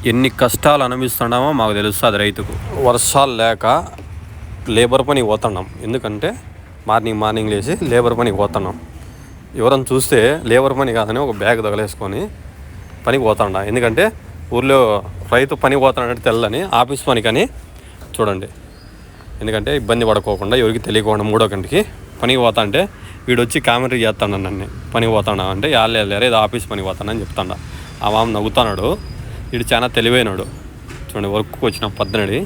ఎన్ని కష్టాలు అనుభవిస్తున్నామో మాకు తెలుస్తుంది రైతుకు. వర్షాలు లేక లేబర్ పనికి పోతున్నాం. ఎందుకంటే మార్నింగ్ లేచి లేబర్ పనికి పోతున్నాం. ఎవరైనా చూస్తే లేబర్ పని కాదని ఒక బ్యాగ్ తగలేసుకొని పనికి పోతాడా. ఎందుకంటే ఊర్లో రైతు పనికి పోతాడంటే తెల్లని ఆఫీస్ పనికని చూడండి. ఎందుకంటే ఇబ్బంది పడుకోకుండా ఎవరికి తెలియకుండా 3వ గంటకి పనికి పోతా అంటే వీడు వచ్చి కామెంటరీ చేస్తాడు నన్ను. పనికి పోతాడా అంటే లేరు ఏదో ఆఫీస్ పనికి పోతాడని చెప్తాడా. ఆ మామ నవ్వుతున్నాడు. వీడు చాలా తెలివైనడు. చూడండి వర్క్కి వచ్చిన పద్దనడి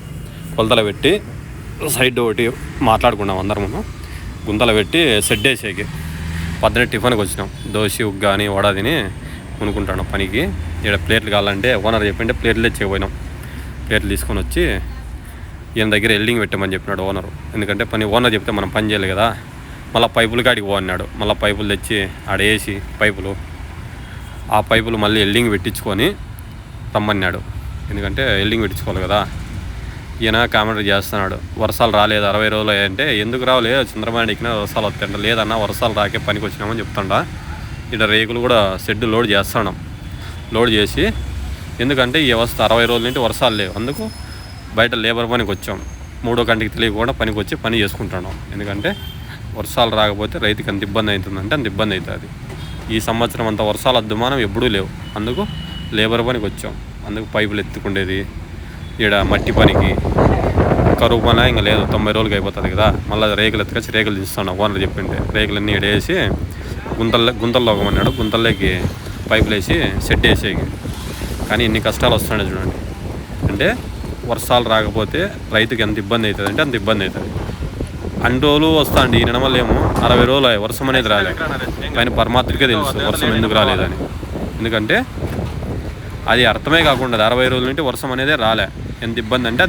కొలతలు పెట్టి సైడ్ ఒకటి మాట్లాడుకున్నాం అందరము. గుంతలు పెట్టి సెడ్ వేసేకి పద్దనడి టిఫిన్కి వచ్చినాం. దోశ ఉగ్గు కానీ వడ తిని కొనుక్కుంటాను పనికి. ఇక్కడ ప్లేట్లు కావాలంటే ఓనర్ చెప్పింటే ప్లేట్లు తెచ్చిపోయినాం. ప్లేట్లు తీసుకొని వచ్చి ఈయన దగ్గర ఎల్డింగ్ పెట్టమని చెప్పినాడు ఓనరు. ఎందుకంటే ఓనర్ చెప్తే మనం పని చేయాలి కదా. మళ్ళీ పైపులు కాడికి పో అన్నాడు. మళ్ళీ పైపులు తెచ్చి ఆడేసి ఆ పైపులు మళ్ళీ ఎల్డింగ్ పెట్టించుకొని రమ్మన్నాడు. ఎందుకంటే ఎల్డింగ్ పెట్టించుకోవాలి కదా. ఈయన కామెంటరీ చేస్తున్నాడు. వర్షాలు రాలేదు 60 రోజులు అంటే ఎందుకు రావలేదు చంద్రబాబు ఎక్కినా వర్షాలు వస్తాయంట. లేదన్నా వర్షాలు రాకే పనికి వచ్చినామని చెప్తాడా. ఇక్కడ రేకులు కూడా షెడ్ లోడ్ చేస్తున్నాం. లోడ్ చేసి ఎందుకంటే ఈ వ్యవస్థ 60 రోజుల నుండి వర్షాలు లేవు. అందుకు బయట లేబర్ పనికి వచ్చాం. 3వ గంటకి తెలియకుండా పనికి వచ్చి పని చేసుకుంటున్నాం. ఎందుకంటే వర్షాలు రాకపోతే రైతుకి అంత ఇబ్బంది అవుతుందంటే అంత ఇబ్బంది అవుతుంది. ఈ సంవత్సరం అంత వర్షాలు అద్దుమానం ఎప్పుడూ లేవు. అందుకు లేబర్ పనికి వచ్చాం. అందుకు పైపులు ఎత్తుకుండేది ఇక్కడ మట్టి పనికి కరువు పని ఇంకా లేదు. 90 రోజులకి అయిపోతుంది కదా. మళ్ళీ రేకులు ఎత్తుకొచ్చి రేకులు తీస్తున్నాం. ఓనర్ చెప్పిండే రేకులన్నీ ఎడేసి గుంతల్లో ఒకమన్నాడు. గుంతల్లోకి పైపులు వేసి సెట్ వేసేకి. కానీ ఇన్ని కష్టాలు వస్తున్నాయి చూడండి. అంటే వర్షాలు రాకపోతే రైతుకి ఎంత ఇబ్బంది అవుతుంది అంటే అంత ఇబ్బంది అవుతుంది. అన్ని రోజులు వస్తాండి. ఈ నెల ఏమో 60 రోజులు వర్షం అనేది రాలేదు. కానీ పరమాత్మకే తెలుసు వర్షం ఎందుకు రాలేదని. ఎందుకంటే అది అర్థమే కాకుండా 60 రోజుల నుండి వర్షం అనేది రాలే. ఎంత ఇబ్బంది అంటే